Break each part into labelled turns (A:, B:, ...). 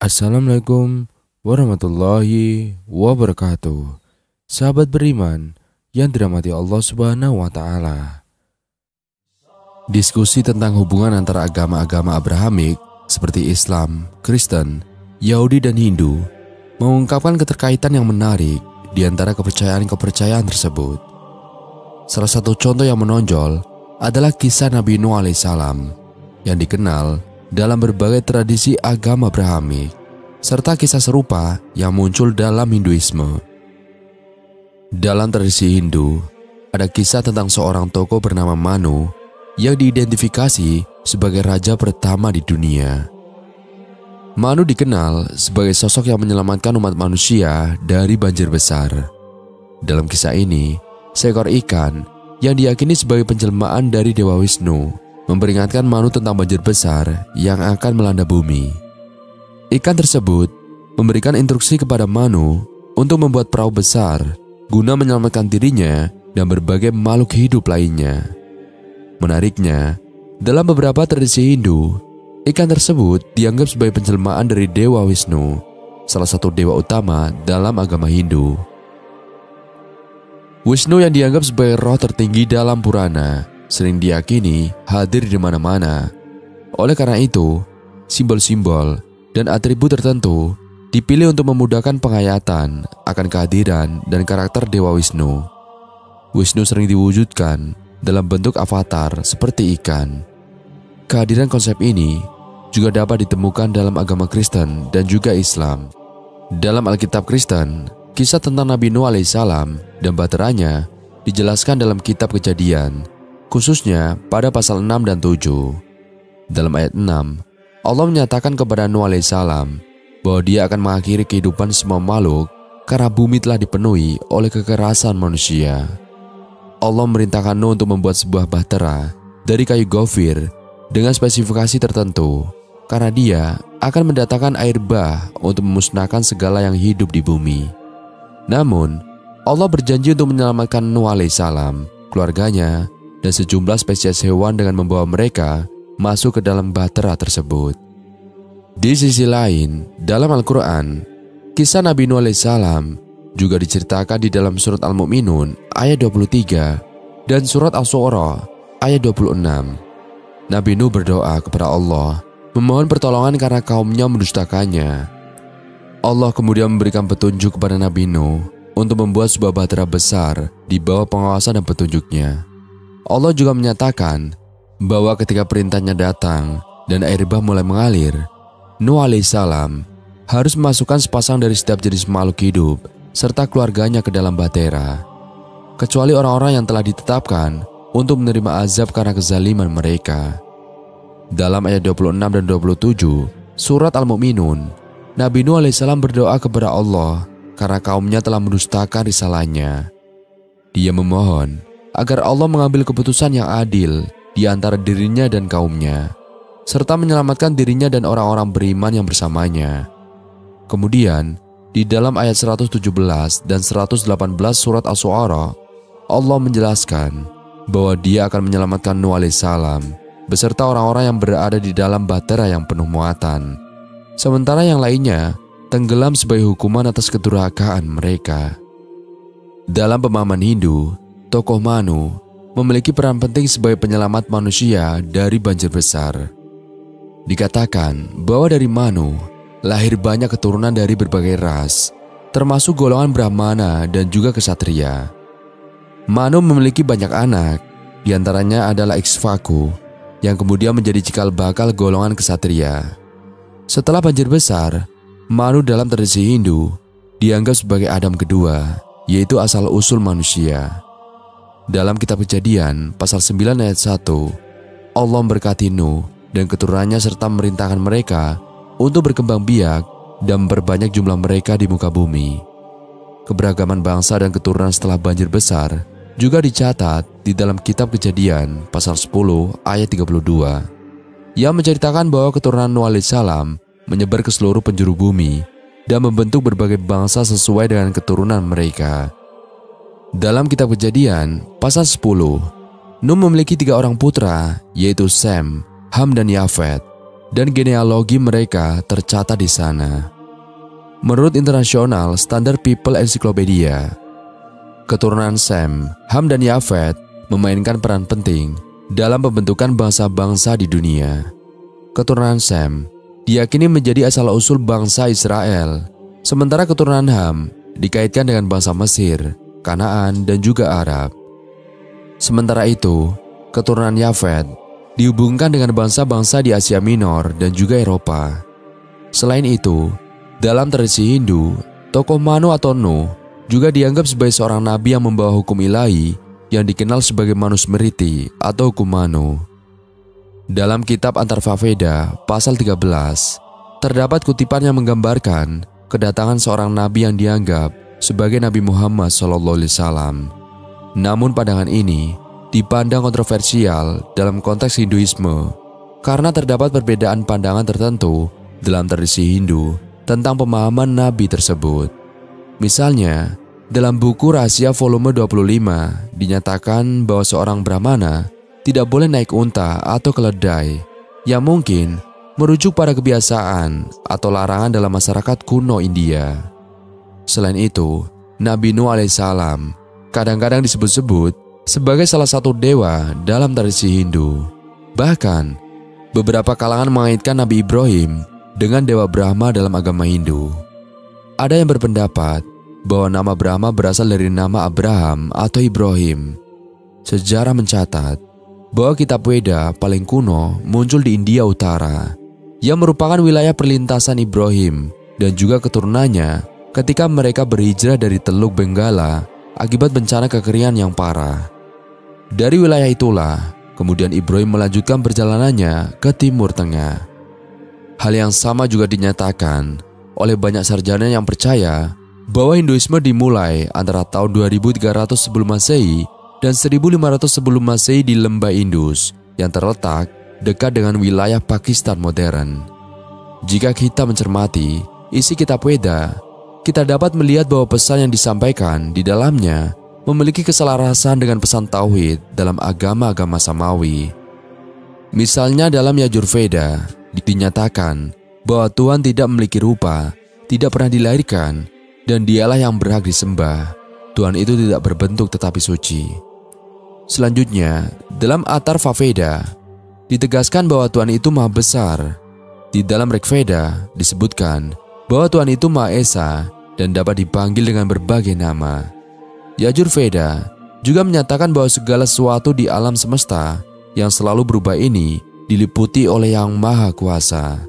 A: Assalamualaikum warahmatullahi wabarakatuh. Sahabat beriman yang dirahmati Allah Subhanahu wa Ta'ala. Diskusi tentang hubungan antara agama-agama Abrahamik seperti Islam, Kristen, Yahudi, dan Hindu mengungkapkan keterkaitan yang menarik di antara kepercayaan-kepercayaan tersebut. Salah satu contoh yang menonjol adalah kisah Nabi Nuh alaihissalam yang dikenal dalam berbagai tradisi agama Abrahamik, serta kisah serupa yang muncul dalam Hinduisme. Dalam tradisi Hindu, ada kisah tentang seorang tokoh bernama Manu yang diidentifikasi sebagai raja pertama di dunia. Manu dikenal sebagai sosok yang menyelamatkan umat manusia dari banjir besar. Dalam kisah ini, seekor ikan yang diyakini sebagai penjelmaan dari Dewa Wisnu memperingatkan Manu tentang banjir besar yang akan melanda bumi. Ikan tersebut memberikan instruksi kepada Manu untuk membuat perahu besar guna menyelamatkan dirinya dan berbagai makhluk hidup lainnya. Menariknya, dalam beberapa tradisi Hindu, ikan tersebut dianggap sebagai penjelmaan dari Dewa Wisnu, salah satu dewa utama dalam agama Hindu. Wisnu yang dianggap sebagai roh tertinggi dalam Purana sering diyakini hadir di mana-mana. Oleh karena itu, simbol-simbol dan atribut tertentu dipilih untuk memudahkan penghayatan akan kehadiran dan karakter Dewa Wisnu. Wisnu sering diwujudkan dalam bentuk avatar seperti ikan. Kehadiran konsep ini juga dapat ditemukan dalam agama Kristen dan juga Islam. Dalam Alkitab Kristen, kisah tentang Nabi Nuh alaihissalam dan baterainya dijelaskan dalam kitab Kejadian, khususnya pada pasal 6 dan 7. Dalam ayat 6, Allah menyatakan kepada Nuh alaihissalam bahwa dia akan mengakhiri kehidupan semua makhluk karena bumi telah dipenuhi oleh kekerasan manusia. Allah memerintahkan Nuh untuk membuat sebuah bahtera dari kayu gofir dengan spesifikasi tertentu karena dia akan mendatangkan air bah untuk memusnahkan segala yang hidup di bumi. Namun, Allah berjanji untuk menyelamatkan Nuh alaihissalam, keluarganya, dan sejumlah spesies hewan dengan membawa mereka masuk ke dalam bahtera tersebut. Di sisi lain, dalam Al-Quran, kisah Nabi Nuh alaihissalam juga diceritakan di dalam surat Al-Mu'minun ayat 23 dan surat Asy-Syu'ara ayat 26. Nabi Nuh berdoa kepada Allah, memohon pertolongan karena kaumnya mendustakannya. Allah kemudian memberikan petunjuk kepada Nabi Nuh untuk membuat sebuah bahtera besar di bawah pengawasan dan petunjuknya. Allah juga menyatakan bahwa ketika perintahnya datang dan air bah mulai mengalir, Nuh alaihissalam harus memasukkan sepasang dari setiap jenis makhluk hidup serta keluarganya ke dalam bahtera, kecuali orang-orang yang telah ditetapkan untuk menerima azab karena kezaliman mereka. Dalam ayat 26 dan 27 surat Al-Mu'minun, Nabi Nuh alaihissalam berdoa kepada Allah karena kaumnya telah mendustakan risalahnya. Dia memohon agar Allah mengambil keputusan yang adil di antara dirinya dan kaumnya, serta menyelamatkan dirinya dan orang-orang beriman yang bersamanya. Kemudian, di dalam ayat 117 dan 118 surat Asy-Syu'ara, Allah menjelaskan bahwa dia akan menyelamatkan Nuh alaihissalam beserta orang-orang yang berada di dalam bahtera yang penuh muatan, sementara yang lainnya tenggelam sebagai hukuman atas kedurhakaan mereka. Dalam pemahaman Hindu, tokoh Manu memiliki peran penting sebagai penyelamat manusia dari banjir besar. Dikatakan bahwa dari Manu lahir banyak keturunan dari berbagai ras, termasuk golongan Brahmana dan juga Ksatria. Manu memiliki banyak anak, diantaranya adalah Iksvaku, yang kemudian menjadi cikal bakal golongan Ksatria. Setelah banjir besar, Manu dalam tradisi Hindu dianggap sebagai Adam kedua, yaitu asal-usul manusia. Dalam kitab Kejadian pasal 9 ayat 1, Allah memberkati Nuh dan keturunannya serta memerintahkan mereka untuk berkembang biak dan memperbanyak jumlah mereka di muka bumi. Keberagaman bangsa dan keturunan setelah banjir besar juga dicatat di dalam kitab Kejadian pasal 10 ayat 32 yang menceritakan bahwa keturunan Nuh alaihissalam menyebar ke seluruh penjuru bumi dan membentuk berbagai bangsa sesuai dengan keturunan mereka. Dalam kitab Kejadian pasal 10, Nuh memiliki 3 orang putra, yaitu Sem, Ham, dan Yafet. dan genealogi mereka tercatat di sana. Menurut International Standard People Encyclopedia, keturunan Sem, Ham, dan Yafet memainkan peran penting dalam pembentukan bangsa-bangsa di dunia. Keturunan Sem diyakini menjadi asal-usul bangsa Israel, sementara keturunan Ham dikaitkan dengan bangsa Mesir, Kanaan, dan juga Arab. Sementara itu, keturunan Yafet dihubungkan dengan bangsa-bangsa di Asia Minor dan juga Eropa. Selain itu, dalam tradisi Hindu, tokoh Manu atau Nuh juga dianggap sebagai seorang nabi yang membawa hukum ilahi yang dikenal sebagai Manusmriti atau hukum Manu. Dalam kitab Antarva-Veda pasal 13, terdapat kutipan yang menggambarkan kedatangan seorang nabi yang dianggap sebagai Nabi Muhammad SAW. Namun pandangan ini dipandang kontroversial dalam konteks Hinduisme karena terdapat perbedaan pandangan tertentu dalam tradisi Hindu tentang pemahaman nabi tersebut. Misalnya, dalam buku Rahasia volume 25 dinyatakan bahwa seorang Brahmana tidak boleh naik unta atau keledai, yang mungkin merujuk pada kebiasaan atau larangan dalam masyarakat kuno India. Selain itu, Nabi Nuh alaihissalam kadang-kadang disebut-sebut sebagai salah satu dewa dalam tradisi Hindu. Bahkan, beberapa kalangan mengaitkan Nabi Ibrahim dengan dewa Brahma dalam agama Hindu. Ada yang berpendapat bahwa nama Brahma berasal dari nama Abraham atau Ibrahim. Sejarah mencatat bahwa kitab Weda paling kuno muncul di India Utara, yang merupakan wilayah perlintasan Ibrahim dan juga keturunannya ketika mereka berhijrah dari Teluk Benggala akibat bencana kekeringan yang parah. Dari wilayah itulah, kemudian Ibrahim melanjutkan perjalanannya ke Timur Tengah. Hal yang sama juga dinyatakan oleh banyak sarjana yang percaya bahwa Hinduisme dimulai antara tahun 2300 sebelum Masehi dan 1500 sebelum Masehi di lembah Indus yang terletak dekat dengan wilayah Pakistan modern. Jika kita mencermati isi kitab Weda, kita dapat melihat bahwa pesan yang disampaikan di dalamnya memiliki keselarasan dengan pesan Tauhid dalam agama-agama Samawi. Misalnya dalam Yajurveda dinyatakan bahwa Tuhan tidak memiliki rupa, tidak pernah dilahirkan, dan dialah yang berhak disembah. Tuhan itu tidak berbentuk tetapi suci. Selanjutnya, dalam Atharvaveda ditegaskan bahwa Tuhan itu maha besar. Di dalam Rigveda disebutkan bahwa Tuhan itu Maha Esa dan dapat dipanggil dengan berbagai nama. Yajurveda juga menyatakan bahwa segala sesuatu di alam semesta yang selalu berubah ini diliputi oleh Yang Maha Kuasa.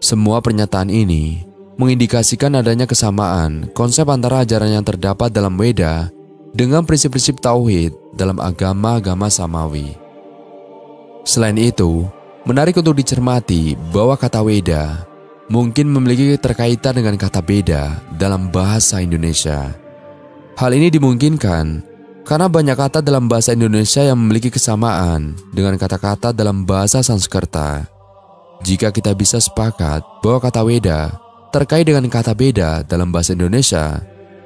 A: Semua pernyataan ini mengindikasikan adanya kesamaan konsep antara ajaran yang terdapat dalam Weda dengan prinsip-prinsip Tauhid dalam agama-agama Samawi. Selain itu, menarik untuk dicermati bahwa kata Weda mungkin memiliki keterkaitan dengan kata beda dalam bahasa Indonesia. Hal ini dimungkinkan karena banyak kata dalam bahasa Indonesia yang memiliki kesamaan dengan kata-kata dalam bahasa Sanskerta. Jika kita bisa sepakat bahwa kata Weda terkait dengan kata beda dalam bahasa Indonesia,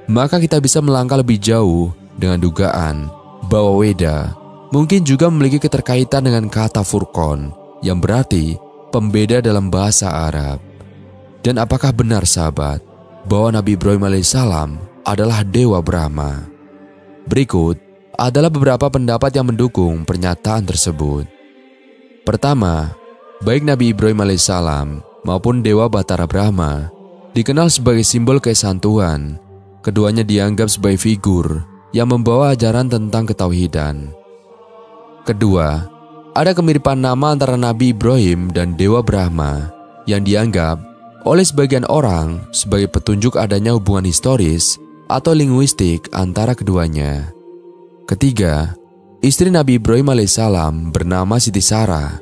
A: maka kita bisa melangkah lebih jauh dengan dugaan bahwa Weda mungkin juga memiliki keterkaitan dengan kata Furqan yang berarti pembeda dalam bahasa Arab. Dan apakah benar sahabat bahwa Nabi Ibrahim alaihissalam adalah dewa Brahma? Berikut adalah beberapa pendapat yang mendukung pernyataan tersebut. Pertama, baik Nabi Ibrahim alaihissalam maupun Dewa Batara Brahma dikenal sebagai simbol keesaan Tuhan. Keduanya dianggap sebagai figur yang membawa ajaran tentang ketauhidan. Kedua, ada kemiripan nama antara Nabi Ibrahim dan Dewa Brahma yang dianggap oleh sebagian orang sebagai petunjuk adanya hubungan historis atau linguistik antara keduanya. Ketiga, istri Nabi Ibrahim alaihissalam bernama Siti Sarah,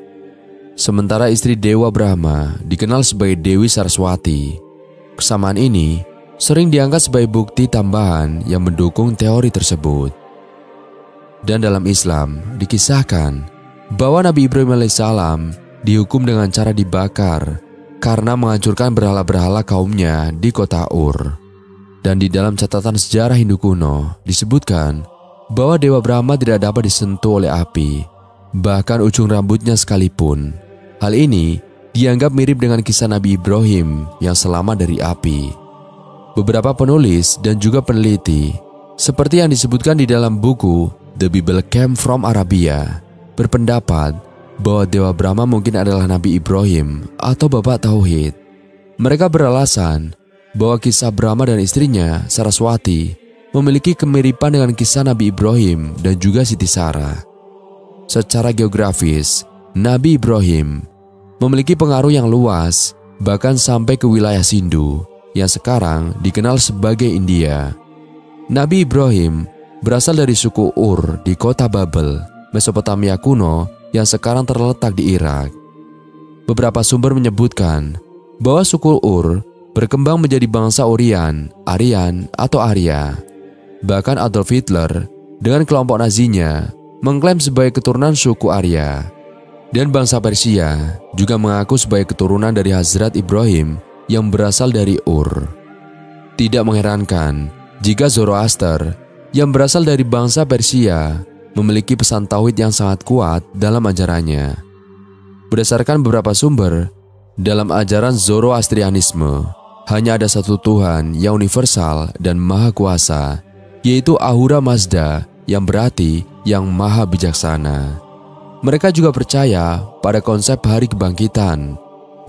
A: sementara istri Dewa Brahma dikenal sebagai Dewi Saraswati. Kesamaan ini sering diangkat sebagai bukti tambahan yang mendukung teori tersebut. Dan dalam Islam dikisahkan bahwa Nabi Ibrahim alaihissalam dihukum dengan cara dibakar karena menghancurkan berhala-berhala kaumnya di kota Ur. Dan di dalam catatan sejarah Hindu kuno disebutkan bahwa Dewa Brahma tidak dapat disentuh oleh api, bahkan ujung rambutnya sekalipun. Hal ini dianggap mirip dengan kisah Nabi Ibrahim yang selamat dari api. Beberapa penulis dan juga peneliti, seperti yang disebutkan di dalam buku The Bible Came from Arabia, berpendapat bahwa Dewa Brahma mungkin adalah Nabi Ibrahim atau Bapak Tauhid. Mereka beralasan bahwa kisah Brahma dan istrinya, Saraswati, memiliki kemiripan dengan kisah Nabi Ibrahim dan juga Siti Sarah. Secara geografis, Nabi Ibrahim memiliki pengaruh yang luas, bahkan sampai ke wilayah Sindu, yang sekarang dikenal sebagai India. Nabi Ibrahim berasal dari suku Ur di kota Babel, Mesopotamia kuno yang sekarang terletak di Irak. Beberapa sumber menyebutkan bahwa suku Ur berkembang menjadi bangsa Urian, Aryan, atau Arya. Bahkan Adolf Hitler dengan kelompok Nazinya mengklaim sebagai keturunan suku Arya. Dan bangsa Persia juga mengaku sebagai keturunan dari Hazrat Ibrahim yang berasal dari Ur. Tidak mengherankan jika Zoroaster yang berasal dari bangsa Persia memiliki pesan tauhid yang sangat kuat dalam ajarannya. Berdasarkan beberapa sumber, dalam ajaran Zoroastrianisme hanya ada satu Tuhan yang universal dan maha kuasa, yaitu Ahura Mazda yang berarti yang maha bijaksana. Mereka juga percaya pada konsep hari kebangkitan.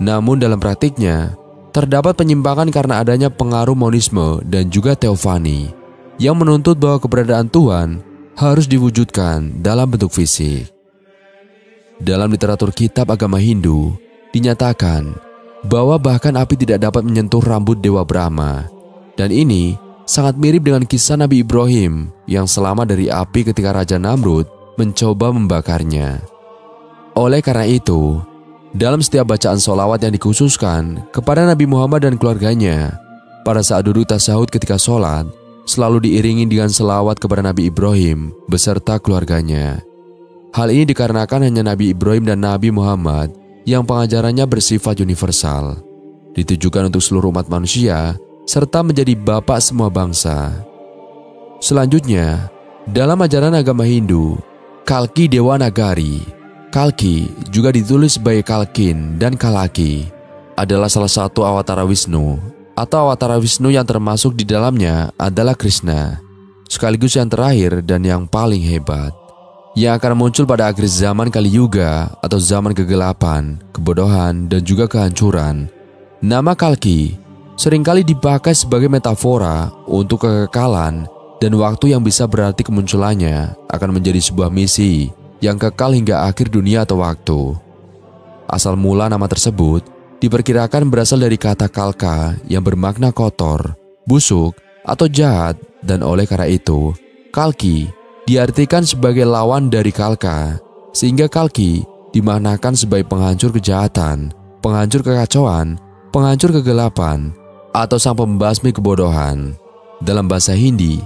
A: Namun dalam praktiknya, terdapat penyimpangan karena adanya pengaruh monisme dan juga teofani yang menuntut bahwa keberadaan Tuhan harus diwujudkan dalam bentuk fisik. Dalam literatur kitab agama Hindu, dinyatakan bahwa bahkan api tidak dapat menyentuh rambut Dewa Brahma. Dan ini sangat mirip dengan kisah Nabi Ibrahim yang selamat dari api ketika Raja Namrud mencoba membakarnya. Oleh karena itu, dalam setiap bacaan sholawat yang dikhususkan kepada Nabi Muhammad dan keluarganya, pada saat duduk tasyahud ketika sholat, selalu diiringi dengan selawat kepada Nabi Ibrahim beserta keluarganya. Hal ini dikarenakan hanya Nabi Ibrahim dan Nabi Muhammad yang pengajarannya bersifat universal, ditujukan untuk seluruh umat manusia, serta menjadi bapak semua bangsa. Selanjutnya, dalam ajaran agama Hindu, Kalki Dewa Nagari, Kalki juga ditulis sebagai Kalkin dan Kalaki, adalah salah satu awatara Wisnu, atau awatara Wisnu yang termasuk di dalamnya adalah Krishna, sekaligus yang terakhir dan yang paling hebat, yang akan muncul pada akhir zaman Kali Yuga atau zaman kegelapan, kebodohan, dan juga kehancuran. Nama Kalki seringkali dipakai sebagai metafora untuk kekekalan dan waktu yang bisa berarti kemunculannya akan menjadi sebuah misi yang kekal hingga akhir dunia atau waktu. Asal mula nama tersebut diperkirakan berasal dari kata kalka yang bermakna kotor, busuk, atau jahat, dan oleh karena itu, Kalki diartikan sebagai lawan dari kalka, sehingga Kalki dimaknakan sebagai penghancur kejahatan, penghancur kekacauan, penghancur kegelapan, atau sang pembasmi kebodohan. Dalam bahasa Hindi,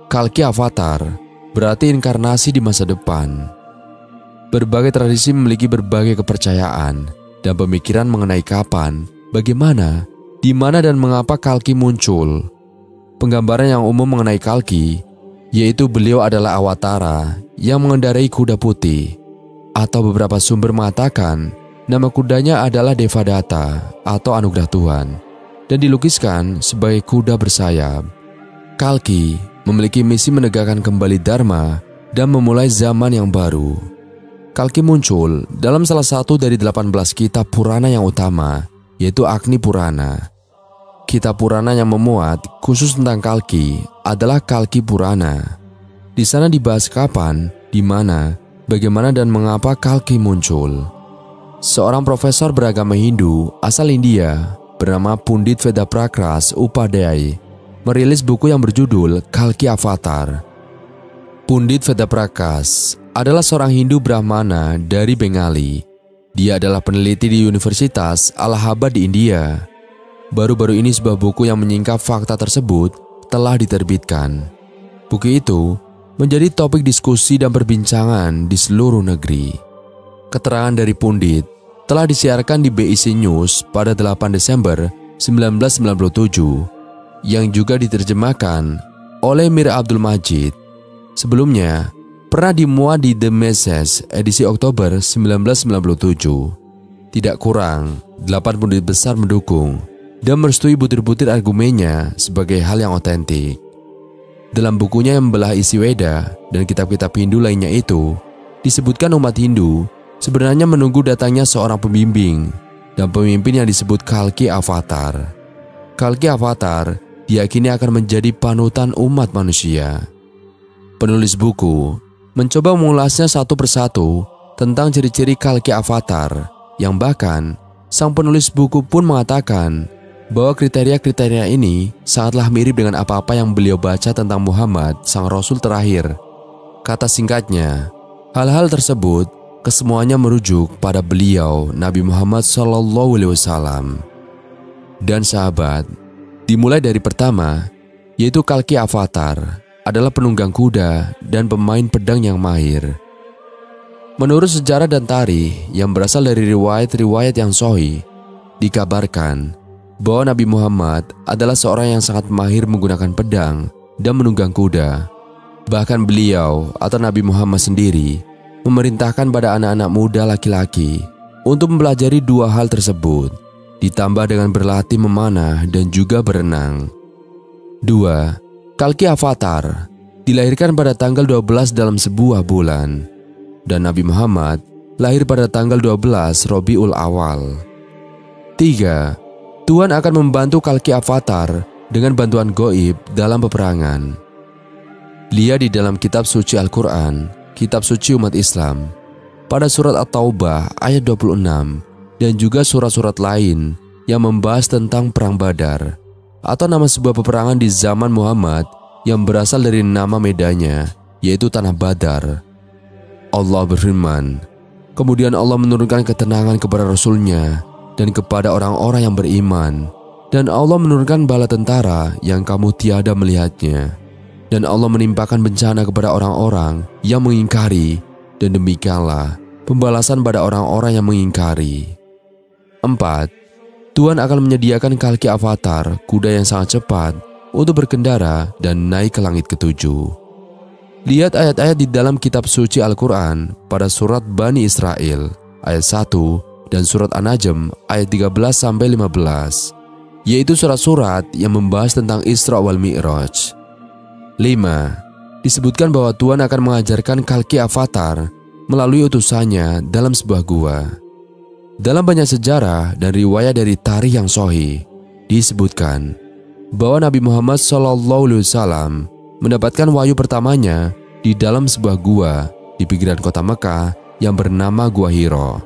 A: Kalki Avatar berarti inkarnasi di masa depan. Berbagai tradisi memiliki berbagai kepercayaan dan pemikiran mengenai kapan, bagaimana, di mana dan mengapa Kalki muncul. Penggambaran yang umum mengenai Kalki yaitu beliau adalah awatara yang mengendarai kuda putih, atau beberapa sumber mengatakan nama kudanya adalah Devadatta atau anugerah Tuhan, dan dilukiskan sebagai kuda bersayap. Kalki memiliki misi menegakkan kembali Dharma dan memulai zaman yang baru. Kalki muncul dalam salah satu dari 18 kitab Purana yang utama, yaitu Agni Purana. Kitab Purana yang memuat khusus tentang Kalki adalah Kalki Purana. Di sana dibahas kapan, di mana, bagaimana dan mengapa Kalki muncul. Seorang profesor beragama Hindu asal India bernama Pundit Vedaprakras Upadhyay merilis buku yang berjudul Kalki Avatar. Pundit Vedaprakras adalah seorang Hindu Brahmana dari Bengali. Dia adalah peneliti di Universitas Allahabad di India. Baru-baru ini sebuah buku yang menyingkap fakta tersebut telah diterbitkan. Buku itu menjadi topik diskusi dan perbincangan di seluruh negeri. Keterangan dari Pundit telah disiarkan di BIC News pada 8 Desember 1997 yang juga diterjemahkan oleh Mir Abdul Majid. Sebelumnya, pernah dimuat di The Message edisi Oktober 1997. Tidak kurang, 8 pundit besar mendukung dan merestui butir-butir argumennya sebagai hal yang otentik. Dalam bukunya yang membelah isi Weda dan kitab-kitab Hindu lainnya itu, disebutkan umat Hindu sebenarnya menunggu datangnya seorang pembimbing dan pemimpin yang disebut Kalki Avatar. Kalki Avatar diyakini akan menjadi panutan umat manusia. Penulis buku mencoba mengulasnya satu persatu tentang ciri-ciri Kalki Avatar, yang bahkan sang penulis buku pun mengatakan bahwa kriteria-kriteria ini sangatlah mirip dengan apa-apa yang beliau baca tentang Muhammad, sang Rasul terakhir. Kata singkatnya, hal-hal tersebut kesemuanya merujuk pada beliau, Nabi Muhammad SAW. Dan sahabat, dimulai dari pertama, yaitu Kalki Avatar adalah penunggang kuda dan pemain pedang yang mahir. Menurut sejarah dan tarikh yang berasal dari riwayat-riwayat yang sahih, dikabarkan bahwa Nabi Muhammad adalah seorang yang sangat mahir menggunakan pedang dan menunggang kuda. Bahkan beliau atau Nabi Muhammad sendiri memerintahkan pada anak-anak muda laki-laki untuk mempelajari dua hal tersebut, ditambah dengan berlatih memanah dan juga berenang. 2. Kalki Avatar dilahirkan pada tanggal 12 dalam sebuah bulan, dan Nabi Muhammad lahir pada tanggal 12 Rabiul Awal. 3. Tuhan akan membantu Kalki Avatar dengan bantuan goib dalam peperangan. Lihat di dalam kitab suci Al-Quran, kitab suci umat Islam, pada surat At-Taubah ayat 26, dan juga surat-surat lain yang membahas tentang Perang Badar, atau nama sebuah peperangan di zaman Muhammad yang berasal dari nama medanya, yaitu Tanah Badar. Allah berfirman, kemudian Allah menurunkan ketenangan kepada Rasul-Nya dan kepada orang-orang yang beriman, dan Allah menurunkan bala tentara yang kamu tiada melihatnya. Dan Allah menimpakan bencana kepada orang-orang yang mengingkari, dan demikianlah pembalasan pada orang-orang yang mengingkari. 4. Tuhan akan menyediakan Kalki Avatar, kuda yang sangat cepat untuk berkendara dan naik ke langit ketujuh. Lihat ayat-ayat di dalam kitab suci Al-Quran pada surat Bani Israel ayat 1 dan surat An-Najm ayat 13-15, yaitu surat-surat yang membahas tentang Isra wal Mi'raj. 5. Disebutkan bahwa Tuhan akan mengajarkan Kalki Avatar melalui utusannya dalam sebuah gua. Dalam banyak sejarah dan riwayat dari tarikh yang sahih, disebutkan bahwa Nabi Muhammad SAW mendapatkan wahyu pertamanya di dalam sebuah gua di pinggiran kota Mekah yang bernama Gua Hiro.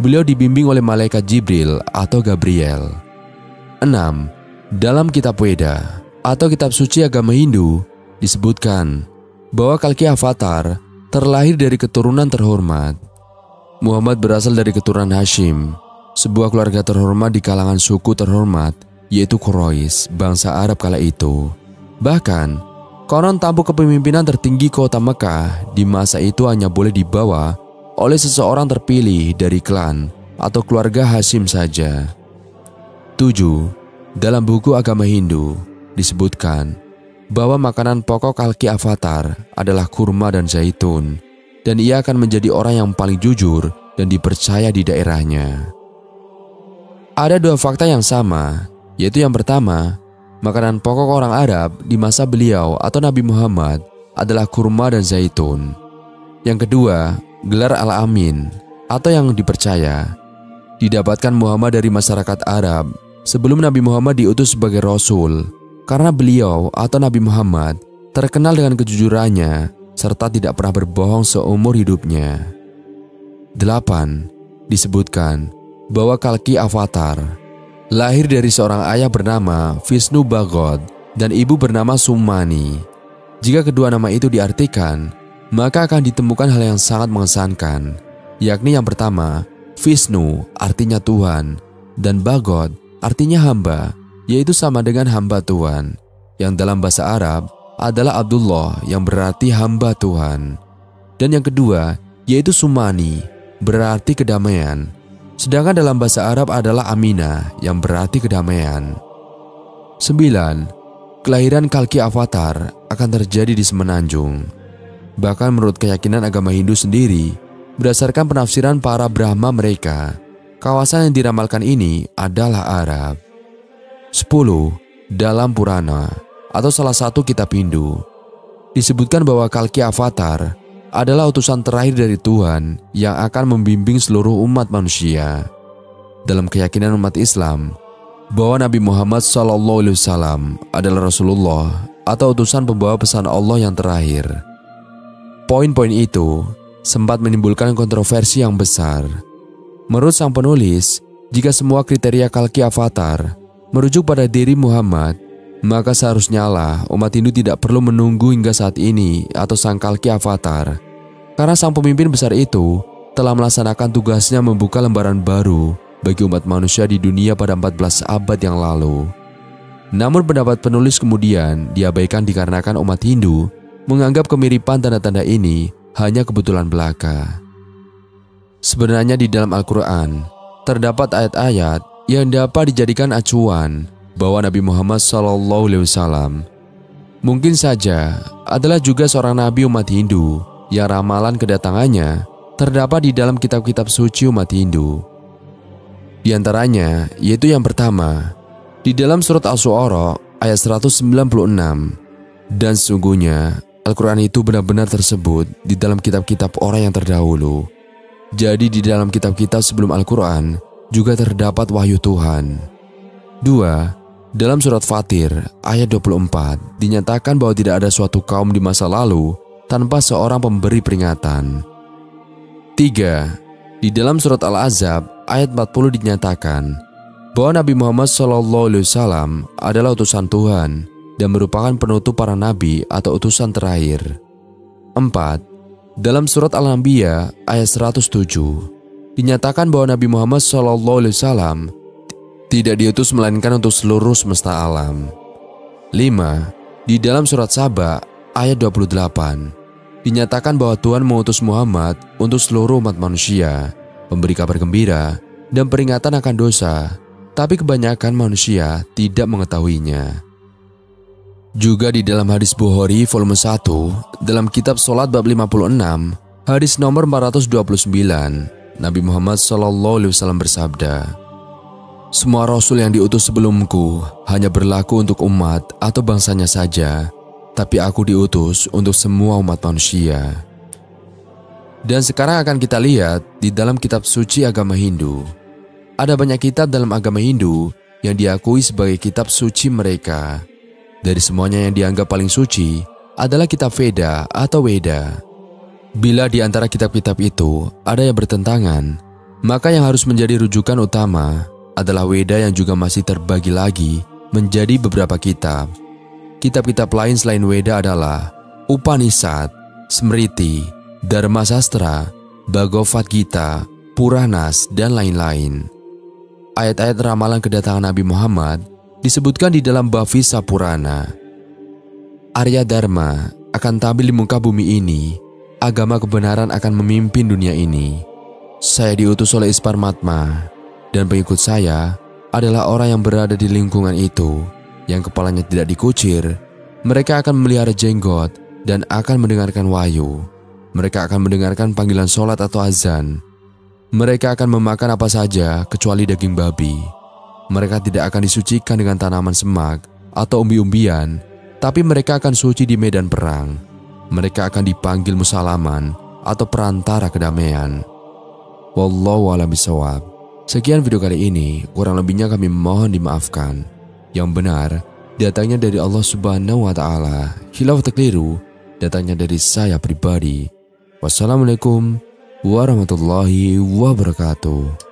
A: Beliau dibimbing oleh malaikat Jibril atau Gabriel. 6. Dalam kitab Weda atau kitab suci agama Hindu, disebutkan bahwa Kalki Avatar terlahir dari keturunan terhormat. Muhammad berasal dari keturunan Hashim, sebuah keluarga terhormat di kalangan suku terhormat, yaitu Quraisy, bangsa Arab kala itu. Bahkan, konon tampuk kepemimpinan tertinggi kota Mekah di masa itu hanya boleh dibawa oleh seseorang terpilih dari klan atau keluarga Hashim saja. 7. Dalam buku agama Hindu, disebutkan bahwa makanan pokok Kalki Avatar adalah kurma dan zaitun, dan ia akan menjadi orang yang paling jujur dan dipercaya di daerahnya. Ada dua fakta yang sama, yaitu yang pertama, makanan pokok orang Arab di masa beliau atau Nabi Muhammad adalah kurma dan zaitun. Yang kedua, gelar Al-Amin atau yang dipercaya didapatkan Muhammad dari masyarakat Arab sebelum Nabi Muhammad diutus sebagai Rasul, karena beliau atau Nabi Muhammad terkenal dengan kejujurannya serta tidak pernah berbohong seumur hidupnya. 8. Disebutkan bahwa Kalki Avatar lahir dari seorang ayah bernama Vishnu Bhagod dan ibu bernama Sumani. Jika kedua nama itu diartikan, maka akan ditemukan hal yang sangat mengesankan, yakni yang pertama, Vishnu artinya Tuhan, dan Bhagod artinya hamba, yaitu sama dengan hamba Tuhan, yang dalam bahasa Arab adalah Abdullah yang berarti hamba Tuhan. Dan yang kedua, yaitu Sumani, berarti kedamaian, sedangkan dalam bahasa Arab adalah Aminah yang berarti kedamaian. 9. Kelahiran Kalki Avatar akan terjadi di Semenanjung. Bahkan menurut keyakinan agama Hindu sendiri, berdasarkan penafsiran para Brahma mereka, Kawasan yang diramalkan ini adalah Arab. 10. Dalam Purana atau salah satu kitab Hindu, disebutkan bahwa Kalki Avatar adalah utusan terakhir dari Tuhan yang akan membimbing seluruh umat manusia. Dalam keyakinan umat Islam, bahwa Nabi Muhammad SAW adalah Rasulullah atau utusan pembawa pesan Allah yang terakhir. Poin-poin itu sempat menimbulkan kontroversi yang besar. Menurut sang penulis, jika semua kriteria Kalki Avatar merujuk pada diri Muhammad, maka seharusnya lah umat Hindu tidak perlu menunggu hingga saat ini atau sang Kalki Avatar, karena sang pemimpin besar itu telah melaksanakan tugasnya membuka lembaran baru bagi umat manusia di dunia pada 14 abad yang lalu. Namun pendapat penulis kemudian diabaikan dikarenakan umat Hindu menganggap kemiripan tanda-tanda ini hanya kebetulan belaka. Sebenarnya di dalam Al-Quran terdapat ayat-ayat yang dapat dijadikan acuan bahwa Nabi Muhammad SAW mungkin saja adalah juga seorang nabi umat Hindu yang ramalan kedatangannya terdapat di dalam kitab-kitab suci umat Hindu. Di antaranya yaitu yang pertama, di dalam surat Asy-Syu'ara ayat 196, dan sesungguhnya Al-Quran itu benar-benar tersebut di dalam kitab-kitab orang yang terdahulu. Jadi di dalam kitab-kitab sebelum Al-Quran juga terdapat wahyu Tuhan. 2. Dalam surat Fatir ayat 24 dinyatakan bahwa tidak ada suatu kaum di masa lalu tanpa seorang pemberi peringatan. 3. Di dalam surat Al-Ahzab ayat 40 dinyatakan bahwa Nabi Muhammad SAW adalah utusan Tuhan dan merupakan penutup para nabi atau utusan terakhir. 4. Dalam surat Al-Anbiya ayat 107 dinyatakan bahwa Nabi Muhammad SAW tidak diutus melainkan untuk seluruh semesta alam. 5. Di dalam surat Saba ayat 28 dinyatakan bahwa Tuhan mengutus Muhammad untuk seluruh umat manusia, memberi kabar gembira dan peringatan akan dosa, tapi kebanyakan manusia tidak mengetahuinya. Juga di dalam hadis Bukhari volume 1 dalam kitab Salat bab 56 hadis nomor 429, Nabi Muhammad SAW bersabda, "Semua Rasul yang diutus sebelumku hanya berlaku untuk umat atau bangsanya saja, tapi aku diutus untuk semua umat manusia." Dan sekarang akan kita lihat di dalam kitab suci agama Hindu. Ada banyak kitab dalam agama Hindu yang diakui sebagai kitab suci mereka. Dari semuanya yang dianggap paling suci adalah kitab Veda atau Weda. Bila di antara kitab-kitab itu ada yang bertentangan, maka yang harus menjadi rujukan utama adalah Weda yang juga masih terbagi lagi menjadi beberapa kitab. Kitab-kitab lain selain Weda adalah Upanishad, Smriti, Dharma Sastra, Bhagavad Gita, Puranas, dan lain-lain. Ayat-ayat ramalan kedatangan Nabi Muhammad disebutkan di dalam Bhavisa Purana. Arya Dharma akan tampil di muka bumi ini. Agama kebenaran akan memimpin dunia ini. Saya diutus oleh Isparmatma, dan pengikut saya adalah orang yang berada di lingkungan itu, yang kepalanya tidak dikucir. Mereka akan memelihara jenggot dan akan mendengarkan wahyu. Mereka akan mendengarkan panggilan sholat atau azan. Mereka akan memakan apa saja kecuali daging babi. Mereka tidak akan disucikan dengan tanaman semak atau umbi-umbian, tapi mereka akan suci di medan perang. Mereka akan dipanggil musalaman atau perantara kedamaian. Wallahu a'lam bishawab. Sekian video kali ini, kurang lebihnya kami mohon dimaafkan. Yang benar datangnya dari Allah Subhanahu wa Ta'ala, khilaf atau keliru datangnya dari saya pribadi. Wassalamualaikum warahmatullahi wabarakatuh.